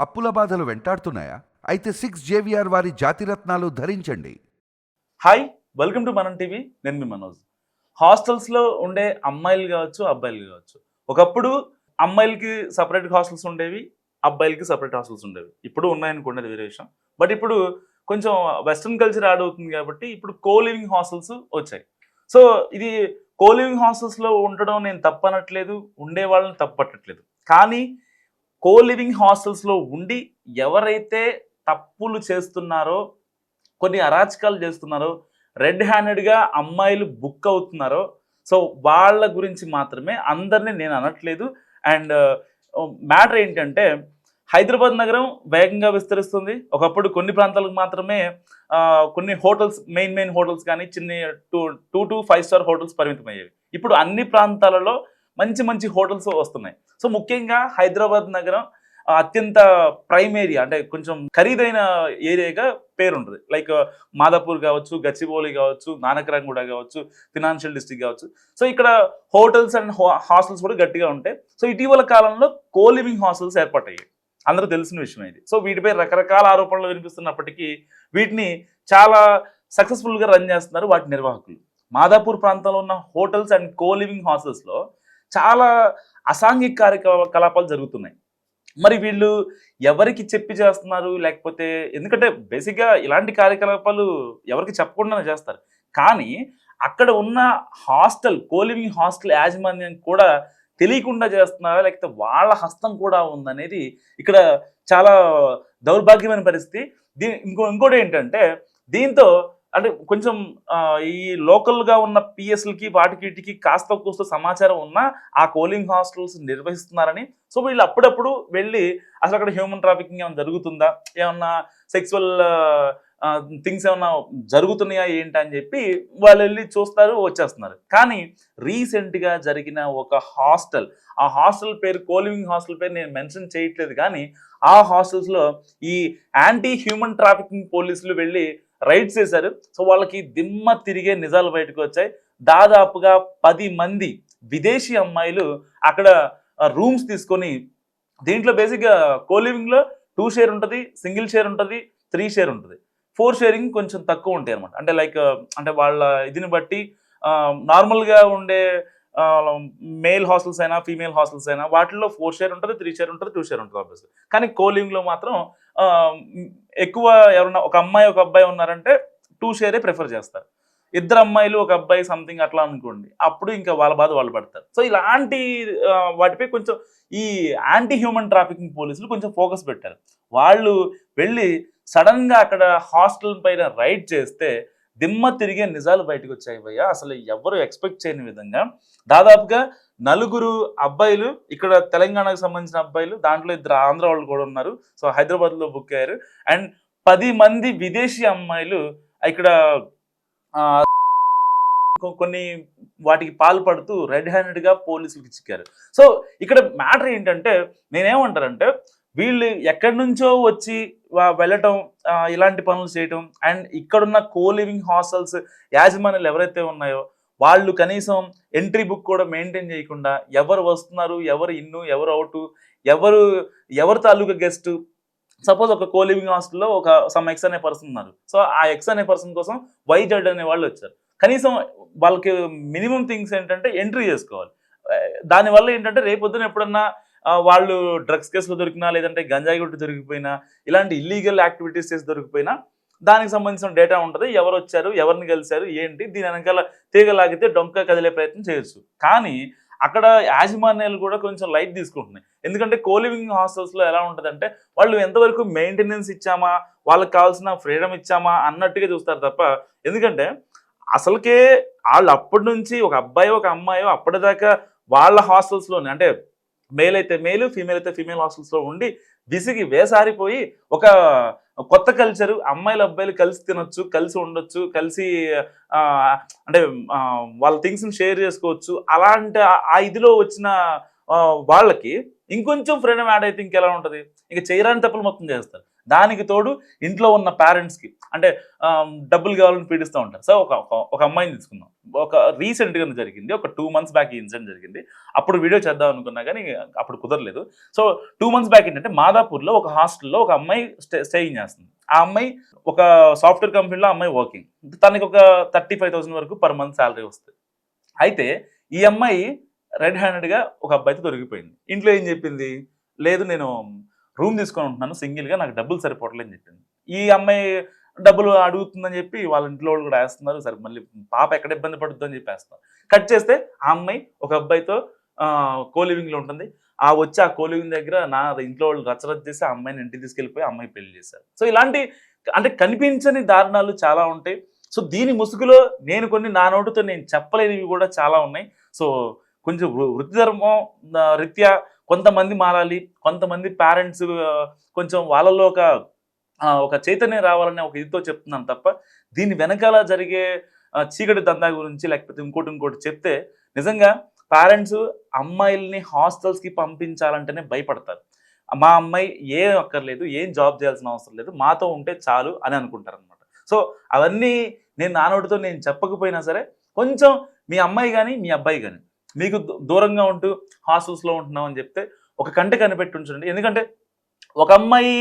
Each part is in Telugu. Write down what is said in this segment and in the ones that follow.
అప్పుల బాధలు వెంటాడుతున్నాయా? అయితే 6 JVR వారి జాతిరత్నాలు ధరించండి. హాయ్, వెల్కమ్ టు మనం టీవీ. నేను మీ మనోజ్. హాస్టల్స్లో ఉండే అమ్మాయిలు కావచ్చు, అబ్బాయిలు కావచ్చు. ఒకప్పుడు అమ్మాయిలకి సపరేట్ హాస్టల్స్ ఉండేవి, అబ్బాయిలకి సపరేట్ హాస్టల్స్ ఉండేవి. ఇప్పుడు ఉన్నాయనుకోండి, అది వేరే విషయం. బట్ ఇప్పుడు కొంచెం వెస్ట్రన్ కల్చర్ యాడ్ అవుతుంది కాబట్టి ఇప్పుడు కో లివింగ్ హాస్టల్స్ వచ్చాయి. సో ఇది కో లివింగ్ హాస్టల్స్లో ఉండడం నేను తప్పనట్లేదు, ఉండే వాళ్ళని తప్పట్లేదు. కానీ కో లివింగ్ హాస్టల్స్లో ఉండి ఎవరైతే తప్పులు చేస్తున్నారో, కొన్ని అరాచకాలు చేస్తున్నారో, రెడ్ హ్యాండెడ్గా అమ్మాయిలు బుక్ అవుతున్నారో, సో వాళ్ళ గురించి మాత్రమే, అందరినీ నేను అనట్లేదు. అండ్ మ్యాటర్ ఏంటంటే, హైదరాబాద్ నగరం వేగంగా విస్తరిస్తుంది. ఒకప్పుడు కొన్ని ప్రాంతాలకు మాత్రమే కొన్ని హోటల్స్, మెయిన్ హోటల్స్ కానీ చిన్న 2 to 5 స్టార్ హోటల్స్ పరిమితమయ్యేవి. ఇప్పుడు అన్ని ప్రాంతాలలో మంచి హోటల్స్ వస్తున్నాయి. సో ముఖ్యంగా హైదరాబాద్ నగరం అత్యంత ప్రైమ్ ఏరియా, అంటే కొంచెం ఖరీదైన ఏరియాగా పేరుంటుంది. లైక్ మాదాపూర్ కావచ్చు, గచ్చిబౌలి కావచ్చు, నానక్రాంగూడ కావచ్చు, ఫినాన్షియల్ డిస్ట్రిక్ట్ కావచ్చు. సో ఇక్కడ హోటల్స్ అండ్ హాస్టల్స్ కూడా గట్టిగా ఉంటాయి. సో ఇటీవల కాలంలో కో లివింగ్ హాస్టల్స్ ఏర్పాటయ్యాయి. అందరూ తెలిసిన విషయం ఇది. సో వీటిపై రకరకాల ఆరోపణలు వినిపిస్తున్నప్పటికీ వీటిని చాలా సక్సెస్ఫుల్గా రన్ చేస్తున్నారు వాటి నిర్వాహకులు. మాదాపూర్ ప్రాంతంలో ఉన్న హోటల్స్ అండ్ కో లివింగ్ హాస్టల్స్లో చాలా అసాంఘిక కార్యకలాపాలు జరుగుతున్నాయి. మరి వీళ్ళు ఎవరికి చెప్పి చేస్తున్నారు, లేకపోతే ఎందుకంటే బేసిక్గా ఇలాంటి కార్యకలాపాలు ఎవరికి చెప్పకుండానే చేస్తారు. కానీ అక్కడ ఉన్న హాస్టల్, కోలివింగ్ హాస్టల్ యాజమాన్యం కూడా తెలియకుండా చేస్తున్నారా, లేకపోతే వాళ్ళ హస్తం కూడా ఉందనేది ఇక్కడ చాలా దౌర్భాగ్యమైన పరిస్థితి. ఇంకోటి ఏంటంటే, దీంతో అంటే కొంచెం ఈ లోకల్గా ఉన్న పిఎస్లకి వాటికి వీటికి కాస్త కూస్త సమాచారం ఉన్నా ఆ కోలింగ్ హాస్టల్స్ నిర్వహిస్తున్నారని, సో వీళ్ళు అప్పుడప్పుడు వెళ్ళి అసలు అక్కడ హ్యూమన్ ట్రాఫికింగ్ ఏమైనా జరుగుతుందా, ఏమన్నా సెక్సువల్ థింగ్స్ ఏమన్నా జరుగుతున్నాయా ఏంటి అని చెప్పి వాళ్ళు వెళ్ళి చూస్తారు, వచ్చేస్తున్నారు. కానీ రీసెంట్గా జరిగిన ఒక హాస్టల్, ఆ హాస్టల్ పేరు, కోలివింగ్ హాస్టల్ పేరు నేను మెన్షన్ చేయట్లేదు, కానీ ఆ హాస్టల్స్లో ఈ యాంటీ హ్యూమన్ ట్రాఫికింగ్ పోలీసులు వెళ్ళి రైడ్స్ చేశారు. సో వాళ్ళకి దిమ్మ తిరిగే నిజాలు బయటకు వచ్చాయి. దాదాపుగా 10 మంది విదేశీ అమ్మాయిలు అక్కడ రూమ్స్ తీసుకొని, దీంట్లో బేసిక్గా కోలివింగ్లో 2 షేర్ ఉంటుంది, సింగిల్ షేర్ ఉంటుంది, 3 షేర్ ఉంటుంది, 4 షేరింగ్ కొంచెం తక్కువ ఉంటాయి అనమాట. అంటే లైక్ అంటే వాళ్ళ ఇదిని బట్టి నార్మల్గా ఉండే మేల్ హాస్టల్స్ అయినా ఫీమేల్ హాస్టల్స్ అయినా వాటిల్లో 4 షేర్ ఉంటుంది, 3 షేర్ ఉంటుంది, 2 షేర్ ఉంటుంది ఆబ్వియస్లీ. కానీ కోలివింగ్లో మాత్రం ఎక్కువ ఎవరన్నా ఒక అమ్మాయి ఒక అబ్బాయి ఉన్నారంటే 2 షేరే ప్రిఫర్ చేస్తారు. 2 అమ్మాయిలు ఒక అబ్బాయి సంథింగ్ అట్లా అనుకోండి, అప్పుడు ఇంకా వాళ్ళ బాధ వాళ్ళు పడతారు. సో ఇలాంటి వాటిపై కొంచెం ఈ యాంటీ హ్యూమన్ ట్రాఫికింగ్ పోలీసులు కొంచెం ఫోకస్ పెట్టారు. వాళ్ళు వెళ్ళి సడన్గా అక్కడ హాస్టల్ పైన రైడ్ చేస్తే దిమ్మ తిరిగే నిజాలు బయటకు వచ్చాయి భయ్య. అసలు ఎవరు ఎక్స్పెక్ట్ చేయని విధంగా దాదాపుగా 4 అబ్బాయిలు, ఇక్కడ తెలంగాణకు సంబంధించిన అబ్బాయిలు, దాంట్లో 2 ఆంధ్ర వాళ్ళు కూడా ఉన్నారు. సో హైదరాబాద్లో బుక్ అయ్యారు. అండ్ 10 మంది విదేశీ అమ్మాయిలు ఇక్కడ కొన్ని వాటికి పాల్పడుతూ రెడ్ హ్యాండెడ్గా పోలీసులకి చిక్కారు. సో ఇక్కడ మ్యాటర్ ఏంటంటే, నేనేమంటారంటే, వీళ్ళు ఎక్కడి నుంచో వచ్చి వెళ్ళటం, ఇలాంటి పనులు చేయటం, అండ్ ఇక్కడున్న కో లివింగ్ హాస్టల్స్ యాజమాన్యాలు ఎవరైతే ఉన్నాయో వాళ్ళు కనీసం ఎంట్రీ బుక్ కూడా మెయింటైన్ చేయకుండా, ఎవరు వస్తున్నారు, ఎవరు ఇన్ను, ఎవరు అవుటు, ఎవరు తాలూకా గెస్ట్. సపోజ్ ఒక కో లివింగ్ హాస్టల్లో ఒక సమ్ ఎక్స్ అనే పర్సన్ ఉన్నారు. సో ఆ ఎక్స్ అనే పర్సన్ కోసం వైజెడ్ అనే వాళ్ళు వచ్చారు. కనీసం వాళ్ళకి మినిమం థింగ్స్ ఏంటంటే ఎంట్రీ చేసుకోవాలి. దానివల్ల ఏంటంటే రేపొద్దున ఎప్పుడన్నా వాళ్ళు డ్రగ్స్ కేసులో దొరికినా, లేదంటే గంజాయి గుట్టు దొరికిపోయినా, ఇలాంటి ఇల్లీగల్ యాక్టివిటీస్ చేసి దొరికిపోయినా దానికి సంబంధించిన డేటా ఉంటుంది. ఎవరు వచ్చారు, ఎవరిని కలిశారు, ఏంటి, దీని వెనకాల తీగలాగితే డొంక కదిలే ప్రయత్నం చేయొచ్చు. కానీ అక్కడ యాజమాన్యాలు కూడా కొంచెం లైట్ తీసుకుంటున్నాయి. ఎందుకంటే కోలివింగ్ హాస్టల్స్లో ఎలా ఉంటుందంటే, వాళ్ళు ఎంతవరకు మెయింటెనెన్స్ ఇచ్చామా, వాళ్ళకి కావాల్సిన ఫ్రీడమ్ ఇచ్చామా అన్నట్టుగా చూస్తారు తప్ప, ఎందుకంటే అసలుకే వాళ్ళు అప్పటి నుంచి ఒక అబ్బాయి ఒక అమ్మాయో అప్పటిదాకా వాళ్ళ హాస్టల్స్లోనే, అంటే మేల్ అయితే మేలు, ఫీమేల్ అయితే ఫీమేల్ హాస్టల్స్లో ఉండి విసిగి వేసారిపోయి ఒక కొత్త కల్చరు, అమ్మాయిలు అబ్బాయిలు కలిసి తినొచ్చు, కలిసి ఉండొచ్చు, కలిసి అంటే వాళ్ళ థింగ్స్ని షేర్ చేసుకోవచ్చు, అలాంటి ఆ ఇదిలో వచ్చిన వాళ్ళకి ఇంకొంచెం ఫ్రీడమ్ యాడ్ అయితే ఇంకెలా ఉంటుంది, ఇంక చేయరాని తప్పులు మొత్తం చేస్తారు. దానికి తోడు ఇంట్లో ఉన్న పేరెంట్స్కి అంటే డబ్బులు కావాలని పీడిస్తూ ఉంటారు. సో ఒక అమ్మాయిని తీసుకుందాం, ఒక రీసెంట్గా జరిగింది, ఒక 2 months బ్యాక్ ఈ ఇన్సిడెంట్ జరిగింది. అప్పుడు వీడియో చేద్దాం అనుకున్నా కానీ అప్పుడు కుదరలేదు. సో 2 months బ్యాక్ ఏంటంటే మాదాపూర్లో ఒక హాస్టల్లో ఒక అమ్మాయి స్టేయింగ్ చేస్తుంది. ఆ అమ్మాయి ఒక సాఫ్ట్వేర్ కంపెనీలో అమ్మాయి వర్కింగ్. తనకి ఒక 35,000 వరకు పర్ మంత్ శాలరీ వస్తుంది. అయితే ఈ అమ్మాయి రెడ్ హ్యాండెడ్గా ఒక అబ్బాయితో దొరికిపోయింది. ఇంట్లో ఏం చెప్పింది, లేదు నేను రూమ్ తీసుకొని ఉంటున్నాను సింగిల్గా, నాకు డబ్బులు సరిపోవట్లేదు అని చెప్పింది. ఈ అమ్మాయి డబ్బులు అడుగుతుందని చెప్పి వాళ్ళ ఇంట్లో వాళ్ళు కూడా వేస్తున్నారు. సరే మళ్ళీ పాప ఎక్కడ ఇబ్బంది పడుతుందో అని చెప్పి వేస్తున్నారు. కట్ చేస్తే ఆ అమ్మాయి ఒక అబ్బాయితో కోలివింగ్లో ఉంటుంది. వచ్చి ఆ కోలివింగ్ దగ్గర నా ఇంట్లో వాళ్ళు రచ్చరచ్చ చేసి ఆ అమ్మాయిని ఇంటికి తీసుకెళ్ళిపోయి అమ్మాయి పెళ్లి చేశారు. సో ఇలాంటి అంటే కనిపించని దారుణాలు చాలా ఉంటాయి. సో దీని ముసుగులో నేను కొన్ని నా నోటితో నేను చెప్పలేనివి కూడా చాలా ఉన్నాయి. సో కొంచెం వృత్తి ధర్మం రీత్యా కొంతమంది మారాలి, కొంతమంది పేరెంట్స్ కొంచెం వాళ్ళలో ఒక చైతన్యం రావాలనే ఒక ఇదితో చెప్తున్నాను తప్ప దీని వెనకాల జరిగే చీకటి దందా గురించి లేకపోతే ఇంకోటి చెప్తే నిజంగా పేరెంట్స్ అమ్మాయిల్ని హాస్టల్స్కి పంపించాలంటేనే భయపడతారు. మా అమ్మాయి ఏం అక్కర్లేదు, ఏం జాబ్ చేయాల్సిన అవసరం లేదు, మాతో ఉంటే చాలు అని అనుకుంటారు అనమాట. సో అవన్నీ నేను నా నోటితో నేను చెప్పకపోయినా సరే కొంచెం మీ అమ్మాయి కానీ మీ అబ్బాయి కానీ మీకు దూరంగా ఉంటూ హాస్టల్స్లో ఉంటున్నాం అని చెప్తే ఒక కంట కనిపెట్టి ఉంచండి. ఎందుకంటే ఒక అమ్మాయి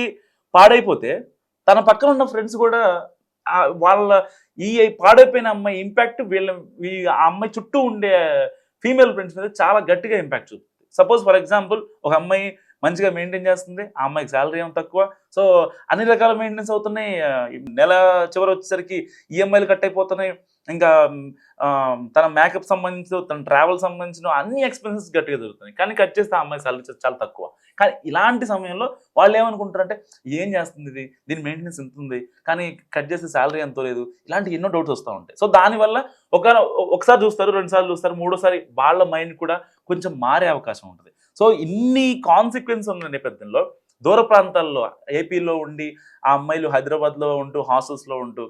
పాడైపోతే తన పక్కన ఉన్న ఫ్రెండ్స్ కూడా వాళ్ళ ఈ పాడైపోయిన అమ్మాయి ఇంపాక్ట్ ఆ అమ్మాయి చుట్టూ ఉండే ఫీమేల్ ఫ్రెండ్స్ మీద చాలా గట్టిగా ఇంపాక్ట్ చూపుతుంది. సపోజ్ ఫర్ ఎగ్జాంపుల్ ఒక అమ్మాయి మంచిగా మెయింటైన్ చేస్తుంది, ఆ అమ్మాయికి శాలరీ ఏమో తక్కువ, సో అన్ని రకాల మెయింటెనెన్స్ అవుతున్నాయి, నెల చివరి వచ్చేసరికి ఈఎంఐలు కట్ అయిపోతున్నాయి, ఇంకా తన మేకప్ సంబంధించిన తన ట్రావెల్ సంబంధించిన అన్ని ఎక్స్పెన్సెస్ గట్టిగా దొరుకుతున్నాయి. కానీ కట్ చేస్తే ఆ అమ్మాయి శాలరీ చాలా తక్కువ. కానీ ఇలాంటి సమయంలో వాళ్ళు ఏమనుకుంటారంటే ఏం చేస్తుంది ఇది, దీని మెయింటెనెన్స్ ఎంత ఉంది, కానీ కట్ చేస్తే శాలరీ ఎంతో లేదు, ఇలాంటి ఎన్నో డౌట్స్ వస్తూ ఉంటాయి. సో దానివల్ల ఒకసారి చూస్తారు, 2 సార్లు చూస్తారు, 3వసారి వాళ్ళ మైండ్ కూడా కొంచెం మారే అవకాశం ఉంటుంది. సో ఇన్ని కాన్సిక్వెన్స్ ఉన్న నేపథ్యంలో దూర ప్రాంతాల్లో ఏపీలో ఉండి ఆ అమ్మాయిలు హైదరాబాద్లో ఉంటూ హాస్టల్స్లో ఉంటూ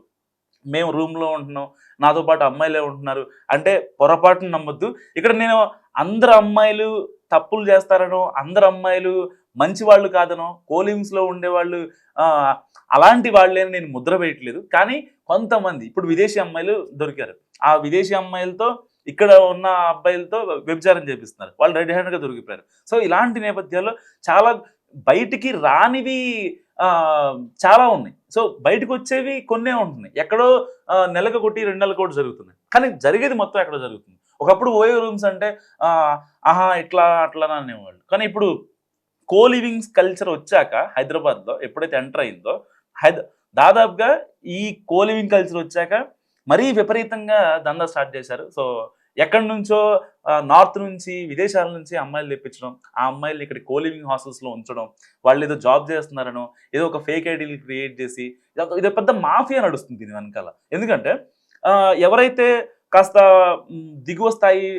మేము రూమ్లో ఉంటున్నాం, నాతో పాటు అమ్మాయిలే ఉంటున్నారు అంటే పొరపాటును నమ్మొద్దు. ఇక్కడ నేను అందరు అమ్మాయిలు తప్పులు చేస్తారనో, అందరు అమ్మాయిలు మంచి వాళ్ళు కాదనో, కోలివింగ్స్లో ఉండేవాళ్ళు అలాంటి వాళ్ళే నేను ముద్ర వేయట్లేదు. కానీ కొంతమంది ఇప్పుడు విదేశీ అమ్మాయిలు దొరికారు, ఆ విదేశీ అమ్మాయిలతో ఇక్కడ ఉన్న అబ్బాయిలతో వ్యభిచారం చేపిస్తున్నారు, వాళ్ళు రెడ్ హ్యాండ్గా దొరికిపోయారు. సో ఇలాంటి నేపథ్యాల్లో చాలా బయటికి రానివి చాలా ఉన్నాయి. సో బయటకు వచ్చేవి కొన్నే ఉంటున్నాయి, ఎక్కడో నెలకు ఒకటి 2 నెలలకు ఒకటి జరుగుతుంది, కానీ జరిగేది మొత్తం ఎక్కడో జరుగుతుంది. ఒకప్పుడు ఓయో రూమ్స్ అంటే ఆహా ఇట్లా అట్లా అనేవాళ్ళు. కానీ ఇప్పుడు కోలివింగ్స్ కల్చర్ వచ్చాక హైదరాబాద్లో ఎప్పుడైతే ఎంటర్ అయిందో దాదాపుగా ఈ కోలివింగ్ కల్చర్ వచ్చాక మరీ విపరీతంగా దందా స్టార్ట్ చేశారు. సో ఎక్కడి నుంచో నార్త్ నుంచి విదేశాల నుంచి అమ్మాయిలు తెప్పించడం, ఆ అమ్మాయిలు ఇక్కడ కోలివింగ్ హాస్టల్స్లో ఉంచడం, వాళ్ళు ఏదో జాబ్ చేస్తున్నారనో ఏదో ఒక ఫేక్ ఐడీలు క్రియేట్ చేసి ఇది పెద్ద మాఫియా నడుస్తుంది దీని వెనకాల. ఎందుకంటే ఎవరైతే కాస్త దిగువ స్థాయి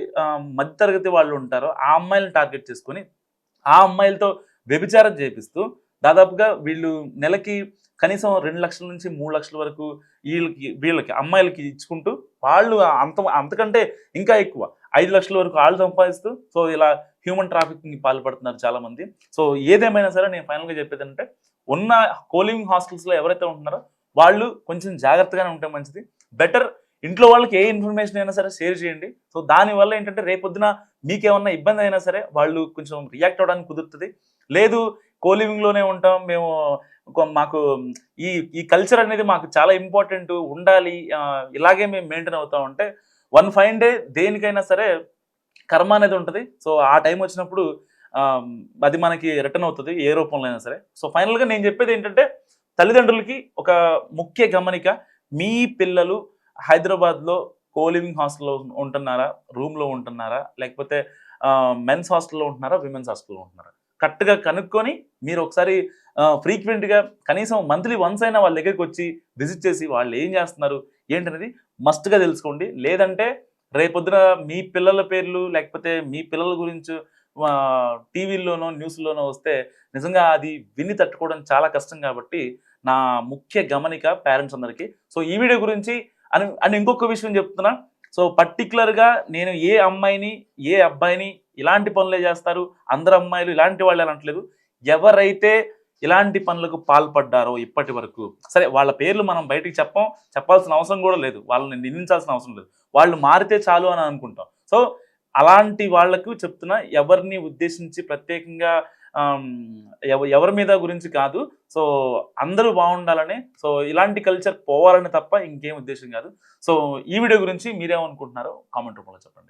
మధ్యతరగతి వాళ్ళు ఉంటారో ఆ అమ్మాయిలను టార్గెట్ చేసుకొని ఆ అమ్మాయిలతో వ్యభిచారం చేపిస్తూ దాదాపుగా వీళ్ళు నెలకి కనీసం 2 లక్షల నుంచి 3 లక్షల వరకు వీళ్ళకి అమ్మాయిలకి ఇచ్చుకుంటూ వాళ్ళు అంతకంటే ఇంకా ఎక్కువ 5 లక్షల వరకు వాళ్ళు సంపాదిస్తూ సో ఇలా హ్యూమన్ ట్రాఫికింగ్కి పాల్పడుతున్నారు చాలామంది. సో ఏదేమైనా సరే నేను ఫైనల్గా చెప్పేది అంటే ఉన్న కోలివింగ్ హాస్టల్స్లో ఎవరైతే ఉంటున్నారో వాళ్ళు కొంచెం జాగ్రత్తగానే ఉంటే మంచిది. బెటర్ ఇంట్లో వాళ్ళకి ఏ ఇన్ఫర్మేషన్ అయినా సరే షేర్ చేయండి. సో దానివల్ల ఏంటంటే రేపొద్దున మీకేమన్నా ఇబ్బంది అయినా సరే వాళ్ళు కొంచెం రియాక్ట్ అవ్వడానికి కుదురుతుంది. లేదు కోలివింగ్లోనే ఉంటాం మేము, మాకు ఈ కల్చర్ అనేది మాకు చాలా ఇంపార్టెంట్ ఉండాలి, ఇలాగే మేము మెయింటైన్ అవుతాం అంటే వన్ ఫైన్ డే దేనికైనా సరే కర్మ అనేది ఉంటుంది. సో ఆ టైం వచ్చినప్పుడు అది మనకి రిటర్న్ అవుతుంది ఏ రూపంలో అయినా సరే. సో ఫైనల్గా నేను చెప్పేది ఏంటంటే తల్లిదండ్రులకి ఒక ముఖ్య గమనిక, మీ పిల్లలు హైదరాబాద్లో కోలివింగ్ హాస్టల్లో ఉంటున్నారా, రూమ్లో ఉంటున్నారా, లేకపోతే మెన్స్ హాస్టల్లో ఉంటున్నారా, విమెన్స్ హాస్టల్లో ఉంటున్నారా, కరెక్ట్గా కనుక్కొని మీరు ఒకసారి ఫ్రీక్వెంట్గా కనీసం మంత్లీ వన్స్ అయినా వాళ్ళ దగ్గరికి వచ్చి విజిట్ చేసి వాళ్ళు ఏం చేస్తున్నారు ఏంటనేది మస్ట్గా తెలుసుకోండి. లేదంటే రేపొద్దున మీ పిల్లల పేర్లు లేకపోతే మీ పిల్లల గురించి టీవీల్లోనో న్యూస్లోనో వస్తే నిజంగా అది విని తట్టుకోవడం చాలా కష్టం. కాబట్టి నా ముఖ్య గమనిక పేరెంట్స్ అందరికీ. సో ఈ వీడియో గురించి అని ఇంకొక విషయం చెప్తున్నా. సో పర్టికులర్గా నేను ఏ అమ్మాయిని ఏ అబ్బాయిని ఇలాంటి పనులే చేస్తారు, అందరు అమ్మాయిలు ఇలాంటి వాళ్ళు అనట్లేదు. ఎవరైతే ఇలాంటి పనులకు పాల్పడ్డారో ఇప్పటి వరకు, సరే వాళ్ళ పేర్లు మనం బయటికి చెప్పాల్సిన అవసరం కూడా లేదు, వాళ్ళని నిందించాల్సిన అవసరం లేదు, వాళ్ళు మారితే చాలు అని అనుకుంటాం. సో అలాంటి వాళ్లకు చెప్తున్నా, ఎవరిని ఉద్దేశించి ప్రత్యేకంగా ఎవరి మీద గురించి కాదు. సో అందరూ బాగుండాలని, సో ఇలాంటి కల్చర్ పోవాలని తప్ప ఇంకేం ఉద్దేశం కాదు. సో ఈ వీడియో గురించి మీరేమనుకుంటున్నారో కామెంట్ రూపంలో చెప్పండి.